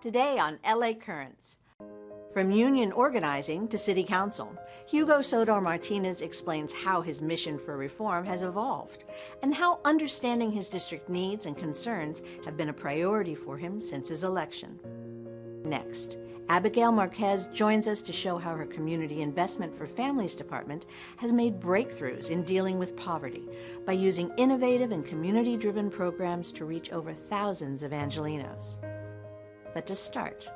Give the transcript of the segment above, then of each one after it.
Today on LA Currents. From union organizing to city council, Hugo Soto-Martinez explains how his mission for reform has evolved and how understanding his district needs and concerns have been a priority for him since his election. Next, Abigail Marquez joins us to show how her Community Investment for Families Department has made breakthroughs in dealing with poverty by using innovative and community-driven programs to reach over thousands of Angelenos. But to start,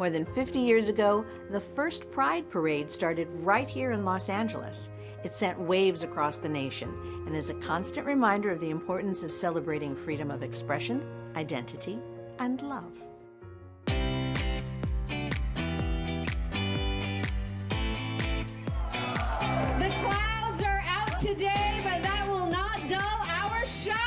more than 50 years ago, the first Pride Parade started right here in Los Angeles. It sent waves across the nation and is a constant reminder of the importance of celebrating freedom of expression, identity, and love. The clouds are out today, but that will not dull our shine!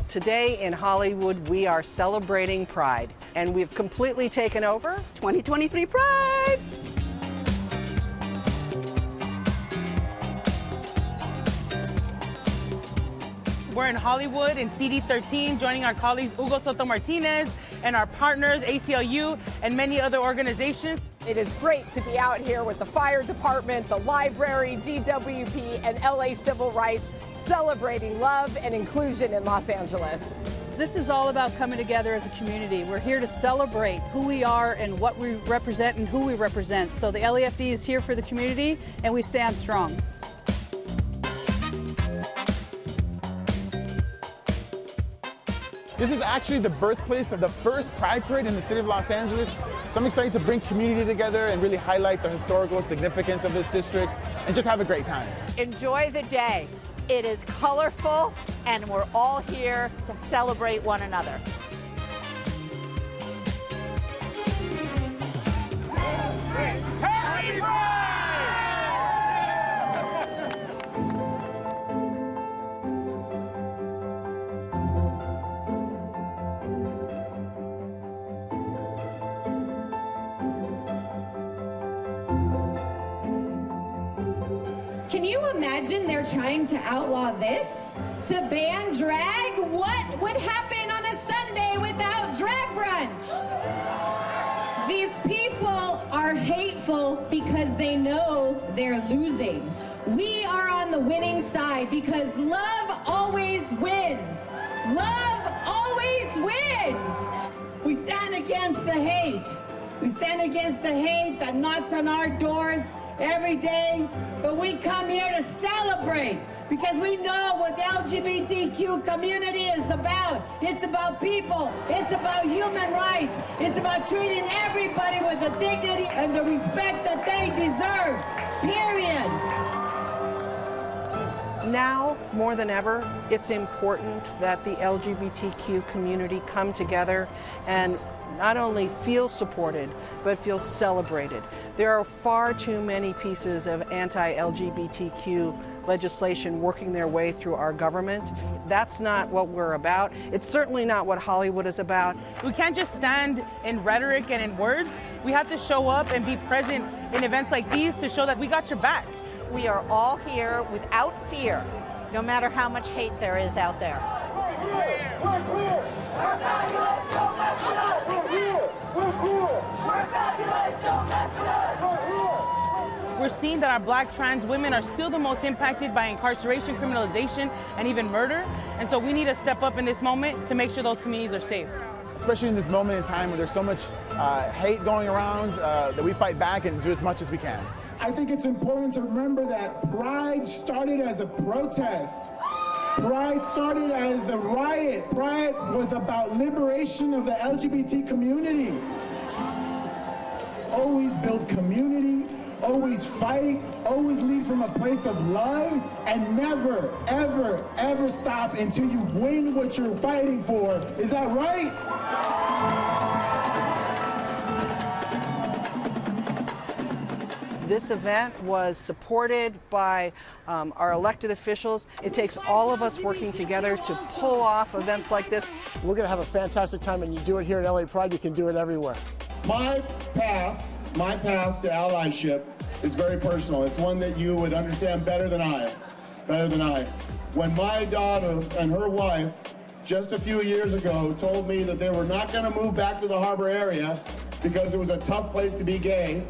Today in Hollywood, we are celebrating Pride, and we've completely taken over 2023 Pride! We're in Hollywood in CD13, joining our colleagues Hugo Soto-Martinez and our partners, ACLU, and many other organizations. It is great to be out here with the fire department, the library, DWP, and LA Civil Rights, celebrating love and inclusion in Los Angeles. This is all about coming together as a community. We're here to celebrate who we are and what we represent and who we represent. So the LAFD is here for the community, and we stand strong. This is actually the birthplace of the first Pride Parade in the city of Los Angeles. So I'm excited to bring community together and really highlight the historical significance of this district and just have a great time. Enjoy the day. It is colorful and we're all here to celebrate one another. Happy Pride! Can you imagine they're trying to outlaw this? To ban drag? What would happen on a Sunday without drag brunch? These people are hateful because they know they're losing. We are on the winning side because love always wins. Love always wins. We stand against the hate. We stand against the hate that knocks on our doors every day, but we come here to celebrate because we know what the LGBTQ community is about. It's about people. It's about human rights. It's about treating everybody with the dignity and the respect that they deserve, period. Now, more than ever, it's important that the LGBTQ community come together and not only feel supported, but feel celebrated. There are far too many pieces of anti-LGBTQ legislation working their way through our government. That's not what we're about. It's certainly not what Hollywood is about. We can't just stand in rhetoric and in words. We have to show up and be present in events like these to show that we got your back. We are all here without fear, no matter how much hate there is out there. We're seeing that our Black trans women are still the most impacted by incarceration, criminalization, and even murder. And so we need to step up in this moment to make sure those communities are safe. Especially in this moment in time where there's so much hate going around, that we fight back and do as much as we can. I think it's important to remember that Pride started as a protest. Pride started as a riot. Pride was about liberation of the LGBT community. Always build community, always fight, always lead from a place of love, and never, ever, ever stop until you win what you're fighting for. Is that right? This event was supported by our elected officials. It takes all of us working together to pull off events like this. We're going to have a fantastic time, and you do it here at LA Pride, you can do it everywhere. My path to allyship is very personal. It's one that you would understand better than I. When my daughter and her wife, just a few years ago, told me that they were not going to move back to the harbor area because it was a tough place to be gay,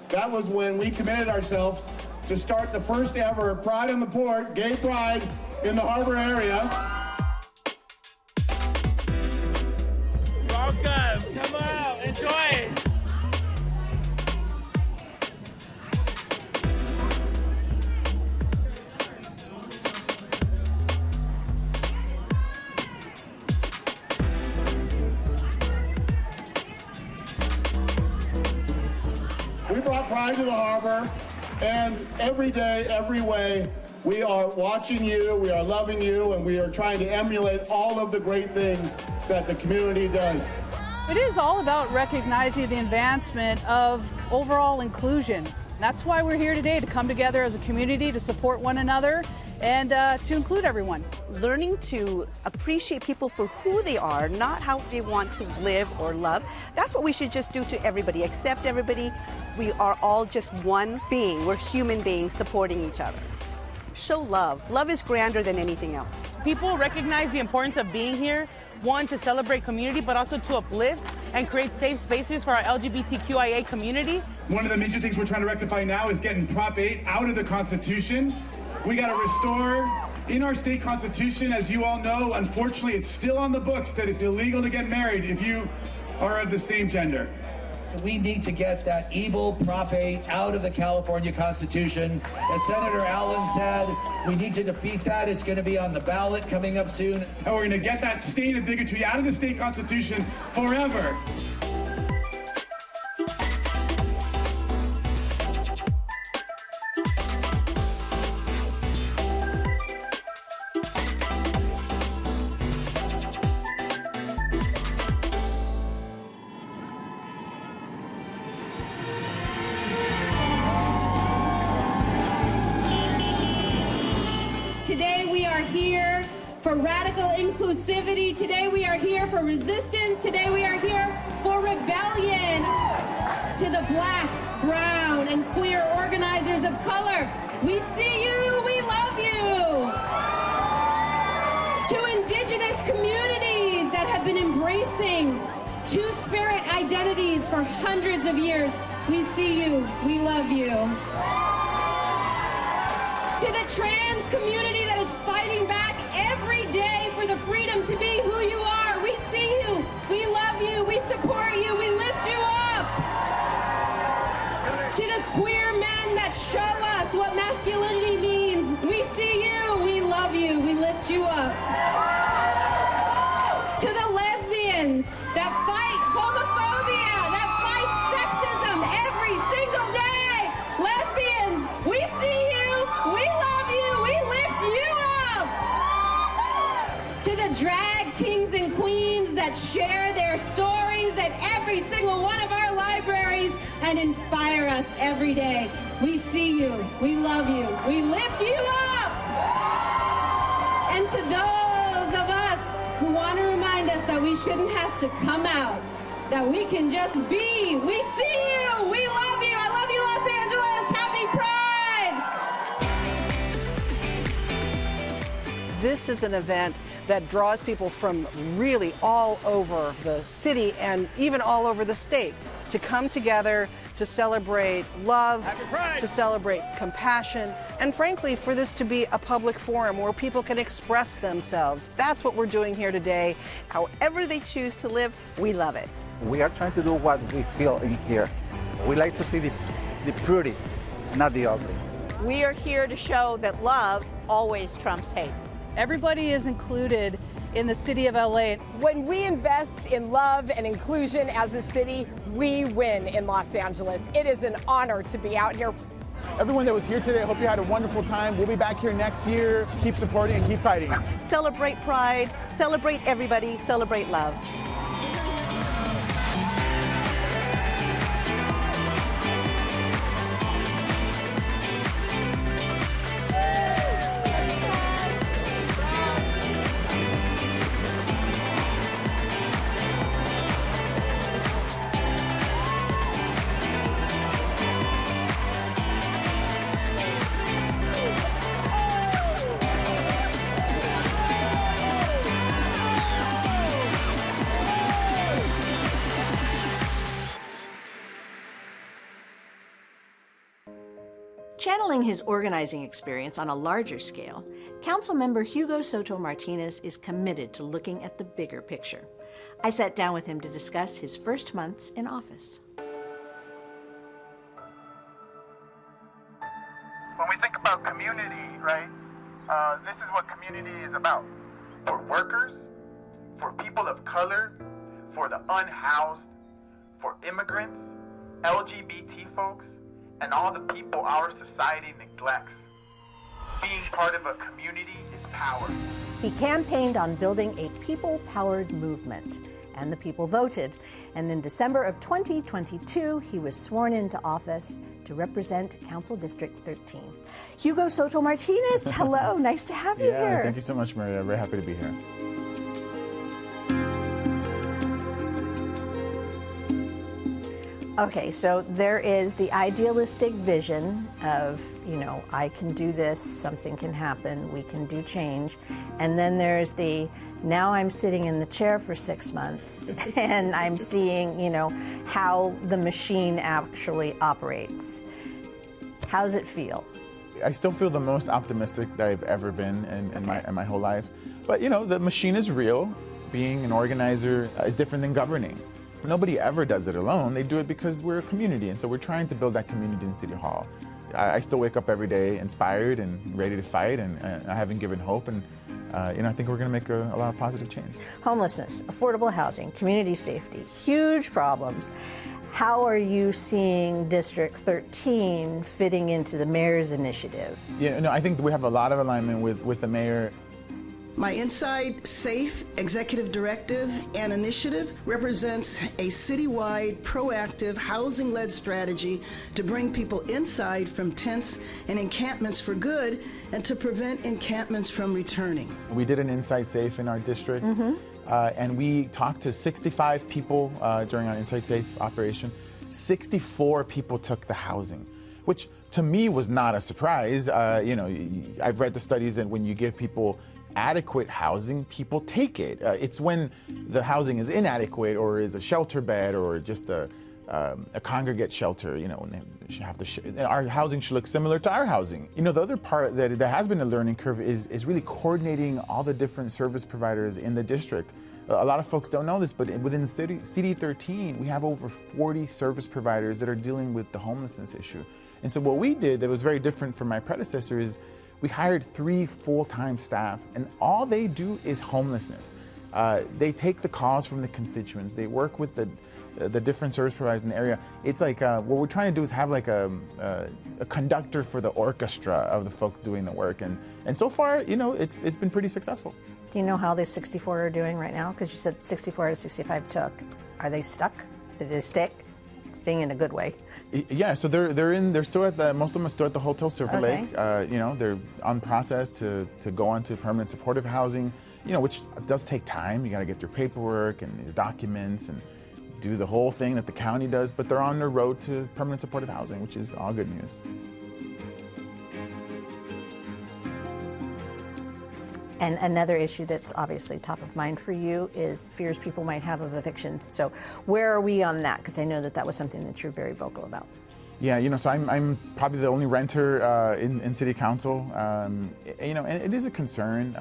that was when we committed ourselves to start the first ever Pride on the Port, Gay Pride, in the harbor area. Welcome, come out, enjoy. We brought Pride to the harbor, and every day, every way, we are watching you, we are loving you, and we are trying to emulate all of the great things that the community does. It is all about recognizing the advancement of overall inclusion. That's why we're here today, to come together as a community to support one another and to include everyone. Learning to appreciate people for who they are, not how they want to live or love. That's what we should just do to everybody, accept everybody. We are all just one being. We're human beings supporting each other. Show love. Love is grander than anything else. People recognize the importance of being here, one, to celebrate community, but also to uplift and create safe spaces for our LGBTQIA community. One of the major things we're trying to rectify now is getting Prop 8 out of the Constitution. We got to restore, in our state constitution, as you all know, unfortunately, it's still on the books that it's illegal to get married if you are of the same gender. We need to get that evil Prop 8 out of the California Constitution. As Senator Allen said, we need to defeat that. It's going to be on the ballot coming up soon. And we're going to get that stain of bigotry out of the state constitution forever. Today we are here for radical inclusivity. Today we are here for resistance. Today we are here for rebellion. To the Black, brown, and queer organizers of color, we see you, we love you. To Indigenous communities that have been embracing Two-Spirit identities for hundreds of years, we see you, we love you. To the trans community that is fighting back every day for the freedom to be who you are, we see you, we love you, we support you, we lift you up. To the queer men that show us what masculinity means, we see you, we love you, we lift you up. To the lesbians that fight homophobia, that fight sexism every single day, lesbians, we see you, we love you, we lift you up. To the drag kings and queens that share their stories at every single one of our libraries and inspire us every day, we see you, we love you, we lift you up. And to those of us who want to remind us that we shouldn't have to come out, that we can just be, we see you, we love you, I love you, Los Angeles, happy Pride! This is an event that draws people from really all over the city and even all over the state to come together to celebrate love, to celebrate compassion, and frankly, for this to be a public forum where people can express themselves. That's what we're doing here today. However they choose to live, we love it. We are trying to do what we feel in here. We like to see the beauty, not the ugly. We are here to show that love always trumps hate. Everybody is included in the city of LA. When we invest in love and inclusion as a city, we win in Los Angeles. It is an honor to be out here. Everyone that was here today, I hope you had a wonderful time. We'll be back here next year. Keep supporting and keep fighting. Celebrate Pride, celebrate everybody, celebrate love. Channeling his organizing experience on a larger scale, Councilmember Hugo Soto-Martinez is committed to looking at the bigger picture. I sat down with him to discuss his first months in office. When we think about community, right, this is what community is about. For workers, for people of color, for the unhoused, for immigrants, LGBT folks, and all the people our society neglects. Being part of a community is power. He campaigned on building a people-powered movement, and the people voted. And in December of 2022, he was sworn into office to represent Council District 13. Hugo Soto-Martinez, hello, nice to have you here. Thank you so much, Maria. Very happy to be here. Okay, so there is the idealistic vision of, I can do this, something can happen, we can do change. And then there's the, now I'm sitting in the chair for 6 months and I'm seeing, how the machine actually operates. How's it feel? I still feel the most optimistic that I've ever been in my whole life. But, the machine is real. Being an organizer is different than governing. Nobody ever does it alone. They do it because we're a community, and so we're trying to build that community in City Hall. I still wake up every day inspired and ready to fight, and I haven't given hope, and I think we're going to make a lot of positive change. Homelessness, affordable housing, community safety, huge problems. How are you seeing District 13 fitting into the mayor's initiative? I think we have a lot of alignment with the mayor. My Inside Safe executive directive and initiative represents a citywide, proactive, housing-led strategy to bring people inside from tents and encampments for good and to prevent encampments from returning. We did an Inside Safe in our district, and we talked to 65 people during our Inside Safe operation. 64 people took the housing, which to me was not a surprise. I've read the studies, and when you give people adequate housing, people take it. It's when the housing is inadequate or is a shelter bed or just a congregate shelter, when they should have our housing should look similar to our housing. The other part that has been a learning curve is really coordinating all the different service providers in the district. A lot of folks don't know this, but within CD13, we have over 40 service providers that are dealing with the homelessness issue. And so what we did that was very different from my predecessor is we hired 3 full-time staff, and all they do is homelessness. They take the calls from the constituents. They work with the different service providers in the area. It's like what we're trying to do is have like a conductor for the orchestra of the folks doing the work, and so far, it's been pretty successful. Do you know how the 64 are doing right now? Because you said 64 out of 65 took. Are they stuck? Did they stick? Staying in a good way. Yeah, so they're still at most of them are still at the Hotel Silver Lake. They're on process to go on to permanent supportive housing, which does take time. You got to get your paperwork and your documents and do the whole thing that the county does, but they're on their road to permanent supportive housing, which is all good news. And another issue that's obviously top of mind for you is fears people might have of evictions. So where are we on that? Because I know that was something that you're very vocal about. Yeah, so I'm probably the only renter in City Council, and it is a concern.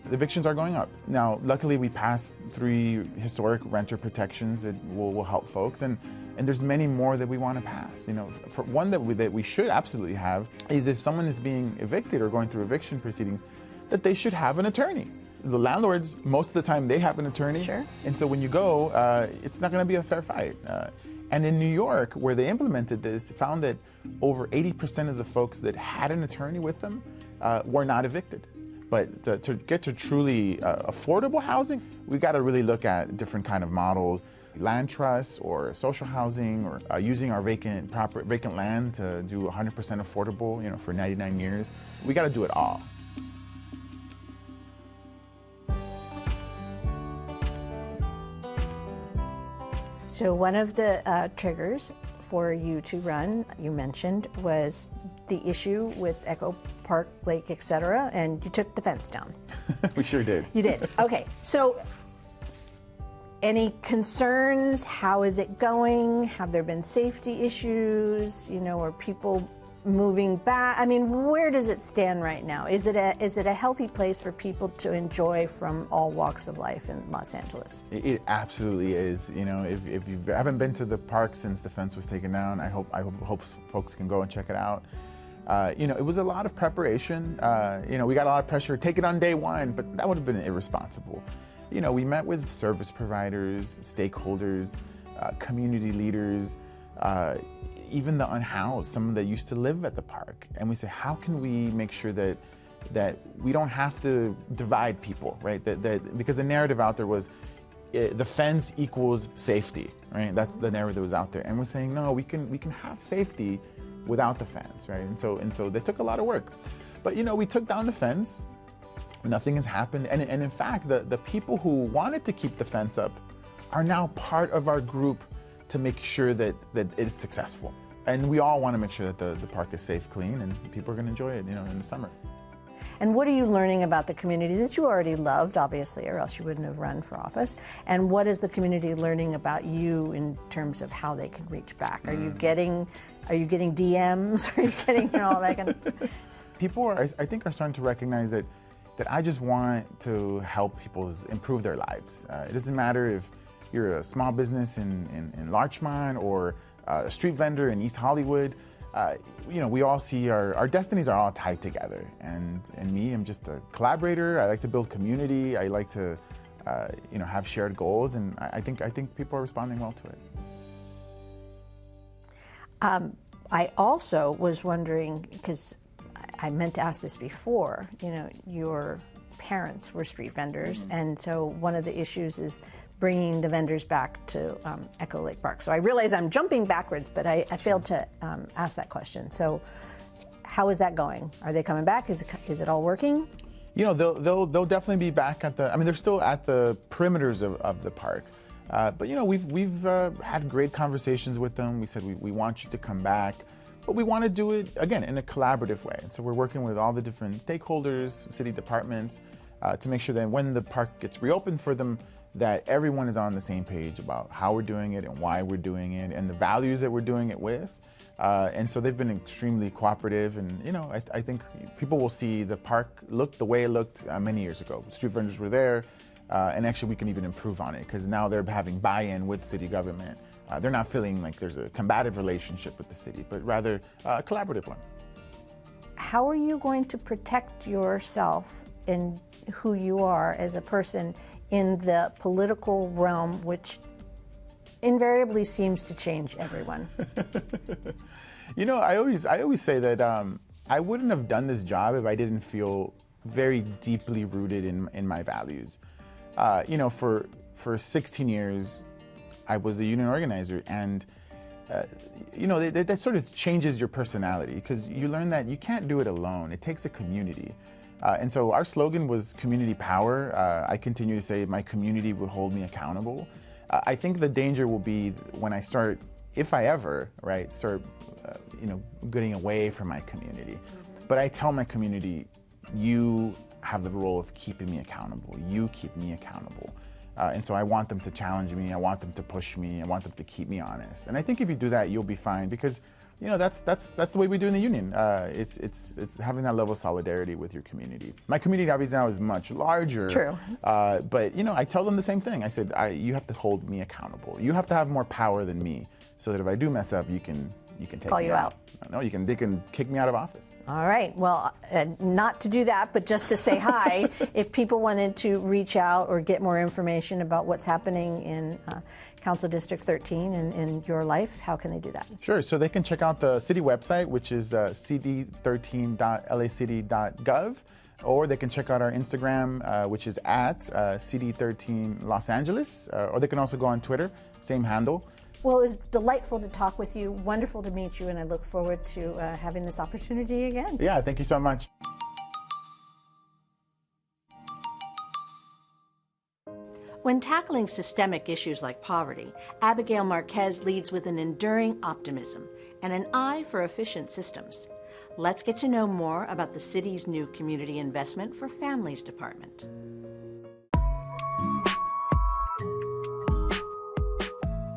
The evictions are going up. Now, luckily we passed 3 historic renter protections that will help folks, and there's many more that we want to pass. For one that we should absolutely have is if someone is being evicted or going through eviction proceedings, that they should have an attorney. The landlords, most of the time, they have an attorney. Sure. And so when you go, it's not going to be a fair fight. And in New York, where they implemented this, found that over 80% of the folks that had an attorney with them were not evicted. But to get to truly affordable housing, we got to really look at different kind of models. Land trusts or social housing or using our vacant land to do 100% affordable, for 99 years. We got to do it all. So one of the triggers for you to run, you mentioned, was the issue with Echo Park, Lake, etc., and you took the fence down. We sure did. You did. Okay. So any concerns? How is it going? Have there been safety issues? Are people moving back? I mean, where does it stand right now? Is it a healthy place for people to enjoy from all walks of life in Los Angeles? It absolutely is. You know, if you haven't been to the park since the fence was taken down, I hope folks can go and check it out. You know, it was a lot of preparation. You know, we got a lot of pressure, take it on day one, but that would have been irresponsible. You know, we met with service providers, stakeholders, community leaders, even the unhoused, someone that used to live at the park. And we say, how can we make sure that we don't have to divide people, right? Because the narrative out there was the fence equals safety, right? That's the narrative that was out there. And we're saying, no, we can have safety without the fence, right? And so they took a lot of work. But you know, we took down the fence, nothing has happened. And in fact, the people who wanted to keep the fence up are now part of our group to make sure that it's successful. And we all want to make sure that the park is safe, clean, and people are going to enjoy it, you know, in the summer. And what are you learning about the community that you already loved, obviously, or else you wouldn't have run for office? And what is the community learning about you in terms of how they can reach back? Are you getting DMs? Are you getting all that kind of? People I think are starting to recognize that I just want to help people improve their lives. It doesn't matter if you're a small business in Larchmont or a street vendor in East Hollywood. You know, we all see our destinies are all tied together. And me, I'm just a collaborator. I like to build community. I like to, you know, have shared goals. And I think people are responding well to it. I also was wondering, because I meant to ask this before, you know, your parents were street vendors. And so one of the issues is bringing the vendors back to Echo Lake Park. So I realize I'm jumping backwards, but I failed to ask that question. So how is that going? Are they coming back? Is it all working? You know, they'll definitely be back at I mean, they're still at the perimeters of the park. But you know, we've had great conversations with them. We said we want you to come back, but we want to do it again in a collaborative way. So we're working with all the different stakeholders, city departments, to make sure that when the park gets reopened for them, that everyone is on the same page about how we're doing it and why we're doing it and the values that we're doing it with. And so they've been extremely cooperative, and you know, I think people will see the park look the way it looked many years ago. Street vendors were there, and actually we can even improve on it because now they're having buy-in with city government. They're not feeling like there's a combative relationship with the city, but rather a collaborative one. How are you going to protect yourself in who you are as a person in the political realm, which invariably seems to change everyone? You know, I always say that I wouldn't have done this job if I didn't feel very deeply rooted in my values. You know, for 16 years, I was a union organizer, and you know, that sort of changes your personality because you learn that you can't do it alone. It takes a community. And so our slogan was community power. I continue to say my community will hold me accountable. I think the danger will be when I start, if I ever, right, start, you know, getting away from my community. But I tell my community, you have the role of keeping me accountable. You keep me accountable. And so I want them to challenge me. I want them to push me. I want them to keep me honest. And I think if you do that, you'll be fine because, you know, that's the way we do in the union. It's having that level of solidarity with your community. My community obviously now is much larger. True. But you know, I tell them the same thing. I said, you have to hold me accountable. You have to have more power than me, so that if I do mess up, you can take Call me you out. No, they can kick me out of office. All right. Well, not to do that, but just to say hi. If people wanted to reach out or get more information about what's happening in Council District 13 and in your life, how can they do that? Sure. So they can check out the city website, which is cd13.lacity.gov, or they can check out our Instagram, which is at cd13 Los Angeles, or they can also go on Twitter, same handle. Well, it was delightful to talk with you, wonderful to meet you, and I look forward to having this opportunity again. Yeah, thank you so much. When tackling systemic issues like poverty, Abigail Marquez leads with an enduring optimism and an eye for efficient systems. Let's get to know more about the city's new Community Investment for Families Department.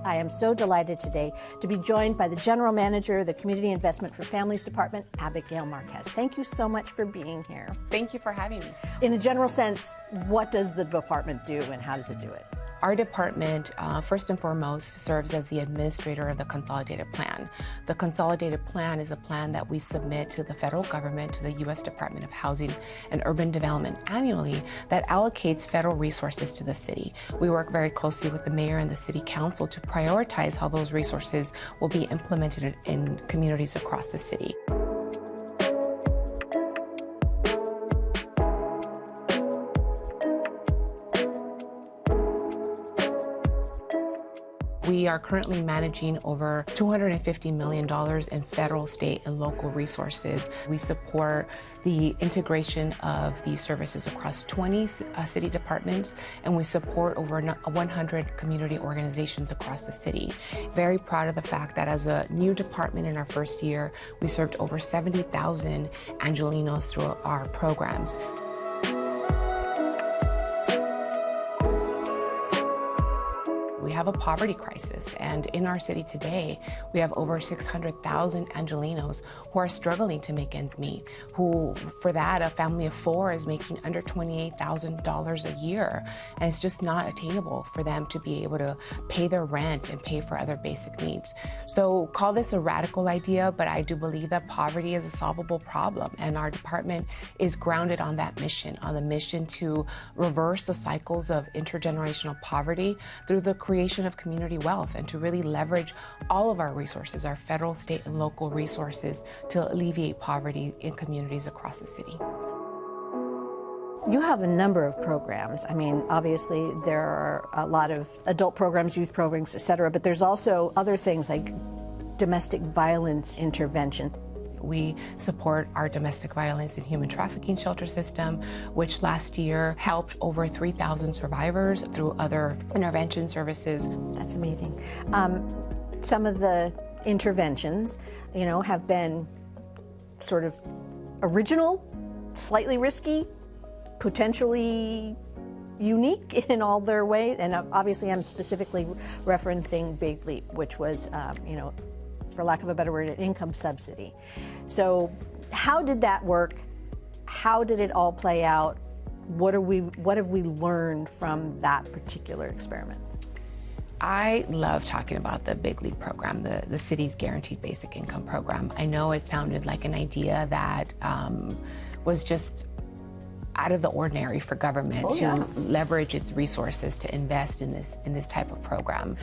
I am so delighted today to be joined by the General Manager of the Community Investment for Families Department, Abigail Marquez. Thank you so much for being here. Thank you for having me. In a general sense, what does the department do and how does it do it? Our department, first and foremost, serves as the administrator of the Consolidated Plan. The Consolidated Plan is a plan that we submit to the federal government, to the U.S. Department of Housing and Urban Development annually that allocates federal resources to the city. We work very closely with the mayor and the city council to prioritize how those resources will be implemented in communities across the city. We are currently managing over $250 million in federal, state, and local resources. We support the integration of these services across 20 city departments, and we support over 100 community organizations across the city. Very proud of the fact that as a new department in our first year, we served over 70,000 Angelinos through our programs. We have a poverty crisis, and in our city today, we have over 600,000 Angelinos who are struggling to make ends meet, who, for that, a family of four is making under $28,000 a year, and it's just not attainable for them to be able to pay their rent and pay for other basic needs. So call this a radical idea, but I do believe that poverty is a solvable problem, and our department is grounded on that mission, on the mission to reverse the cycles of intergenerational poverty through the creation of community wealth, and to really leverage all of our resources, our federal, state, and local resources, to alleviate poverty in communities across the city. You have a number of programs. I mean, obviously there are a lot of adult programs, youth programs, et cetera, but there's also other things like domestic violence intervention. We support our domestic violence and human trafficking shelter system, which last year helped over 3,000 survivors through other intervention services. That's amazing. Some of the interventions, have been sort of original, slightly risky, potentially unique in all their ways. And obviously I'm specifically referencing Big Leap, which was, for lack of a better word, an income subsidy. So how did that work? How did it all play out? What have we learned from that particular experiment? I love talking about the Big Leap program, the city's guaranteed basic income program. I know it sounded like an idea that was just out of the ordinary for government to leverage its resources to invest in this type of program.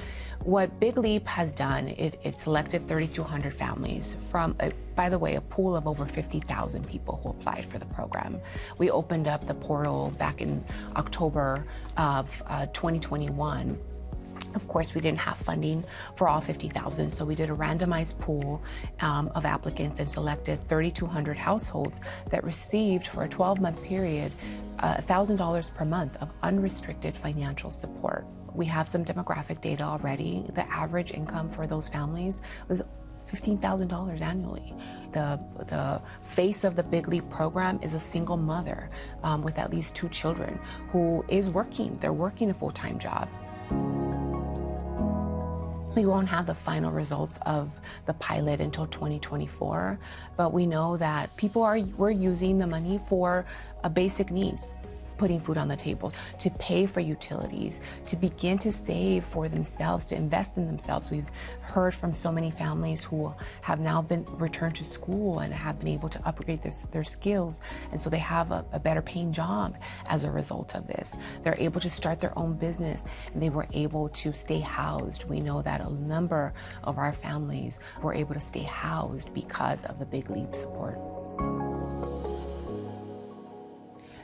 What Big Leap has done, it selected 3,200 families from, by the way, a pool of over 50,000 people who applied for the program. We opened up the portal back in October of 2021. Of course, we didn't have funding for all 50,000, so we did a randomized pool of applicants and selected 3,200 households that received, for a 12-month period, $1,000 per month of unrestricted financial support. We have some demographic data already. The average income for those families was $15,000 annually. The face of the Big Leap program is a single mother with at least 2 children who is working. They're working a full-time job. We won't have the final results of the pilot until 2024, but we know that we're using the money for basic needs, putting food on the table, to pay for utilities, to begin to save for themselves, to invest in themselves. We've heard from so many families who have now been returned to school and have been able to upgrade their skills, and so they have a better paying job as a result of this. They're able to start their own business, and they were able to stay housed. We know that a number of our families were able to stay housed because of the Big Leap support.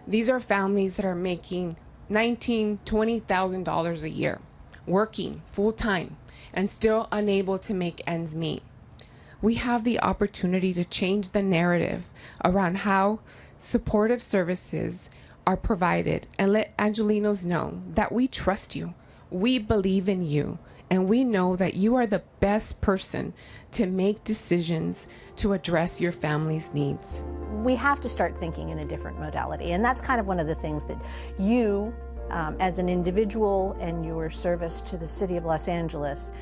These are families that are making $19,000, $20,000 a year, working full-time, and still unable to make ends meet. We have the opportunity to change the narrative around how supportive services are provided and let Angelinos know that we trust you, we believe in you, and we know that you are the best person to make decisions to address your family's needs. We have to start thinking in a different modality, and that's kind of one of the things that you as an individual and your service to the city of Los Angeles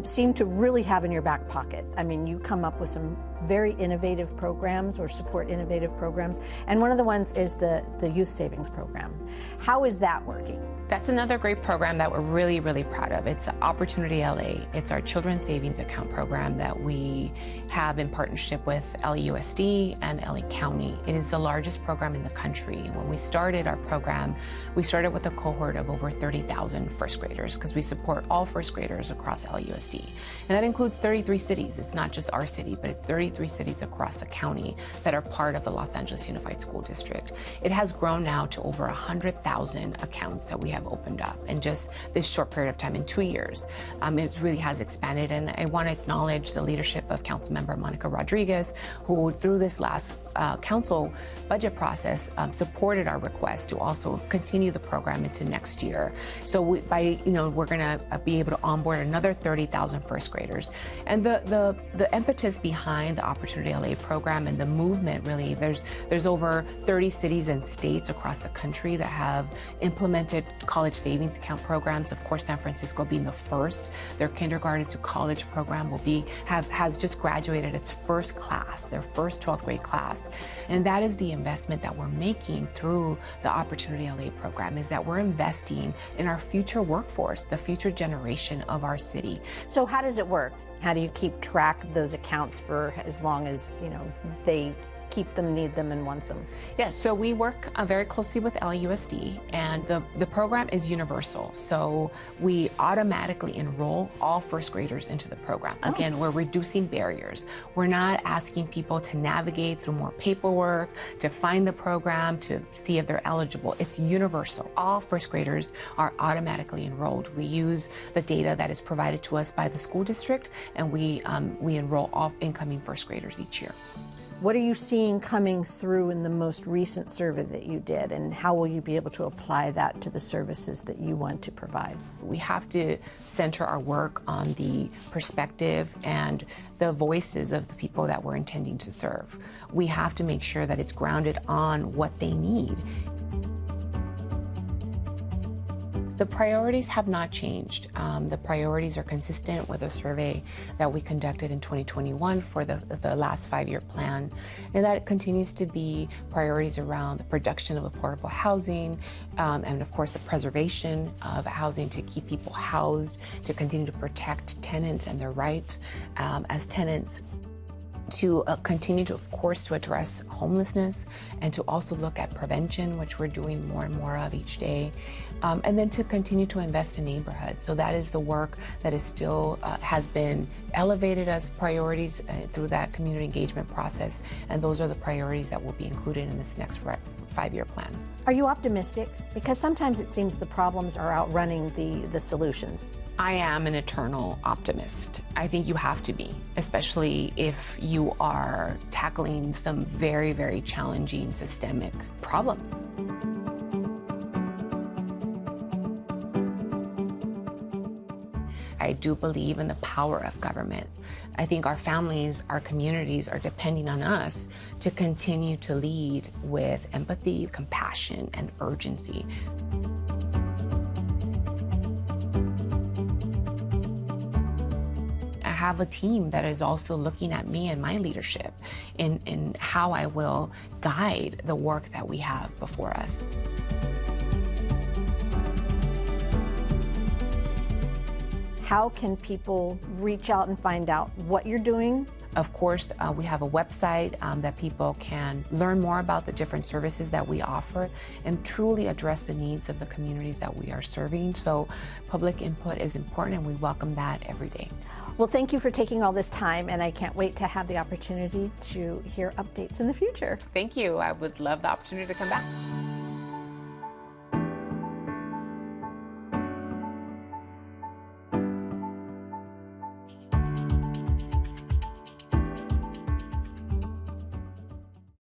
seem to really have in your back pocket. I mean, you come up with some very innovative programs or support innovative programs, and one of the ones is the Youth Savings Program. How is that working? That's another great program that we're really, really proud of. It's Opportunity LA. It's our children's savings account program that we have in partnership with LAUSD and LA County. It is the largest program in the country. When we started our program, we started with a cohort of over 30,000 first graders because we support all first graders across LAUSD. And that includes 33 cities. It's not just our city, but it's 33 cities across the county that are part of the Los Angeles Unified School District. It has grown now to over 100,000 accounts that we have opened up in just this short period of time, in 2 years. It really has expanded, and I want to acknowledge the leadership of Councilmember Monica Rodriguez, who through this last council budget process supported our request to also continue the program into next year. So we're going to be able to onboard another 30,000 first graders. And the impetus behind the Opportunity LA program and the movement, really, there's over 30 cities and states across the country that have implemented college savings account programs. Of course, San Francisco being the first. Their kindergarten to college program has just graduated its first class, their first 12th grade class. And that is the investment that we're making through the Opportunity LA program, is that we're investing in our future workforce, the future generation of our city. So how does it work? How do you keep track of those accounts for as long as, they keep them, need them, and want them? Yes, so we work very closely with LAUSD, and the program is universal. So we automatically enroll all first graders into the program. Again, we're reducing barriers. We're not asking people to navigate through more paperwork, to find the program, to see if they're eligible. It's universal. All first graders are automatically enrolled. We use the data that is provided to us by the school district, and we enroll all incoming first graders each year. What are you seeing coming through in the most recent survey that you did, and how will you be able to apply that to the services that you want to provide? We have to center our work on the perspective and the voices of the people that we're intending to serve. We have to make sure that it's grounded on what they need. The priorities have not changed. The priorities are consistent with a survey that we conducted in 2021 for the last 5-year plan, and that continues to be priorities around the production of affordable housing, and of course the preservation of housing to keep people housed, to continue to protect tenants and their rights as tenants, to continue to, of course, to address homelessness, and to also look at prevention, which we're doing more and more of each day, and then to continue to invest in neighborhoods. So that is the work that is still has been elevated as priorities through that community engagement process, and those are the priorities that will be included in this next 5-year plan. Are you optimistic? Because sometimes it seems the problems are outrunning the solutions. I am an eternal optimist. I think you have to be, especially if you are tackling some very, very challenging systemic problems. I do believe in the power of government. I think our families, our communities are depending on us to continue to lead with empathy, compassion, and urgency. I have a team that is also looking at me and my leadership in how I will guide the work that we have before us. How can people reach out and find out what you're doing? Of course, we have a website that people can learn more about the different services that we offer and truly address the needs of the communities that we are serving. So public input is important, and we welcome that every day. Well, thank you for taking all this time, and I can't wait to have the opportunity to hear updates in the future. Thank you. I would love the opportunity to come back.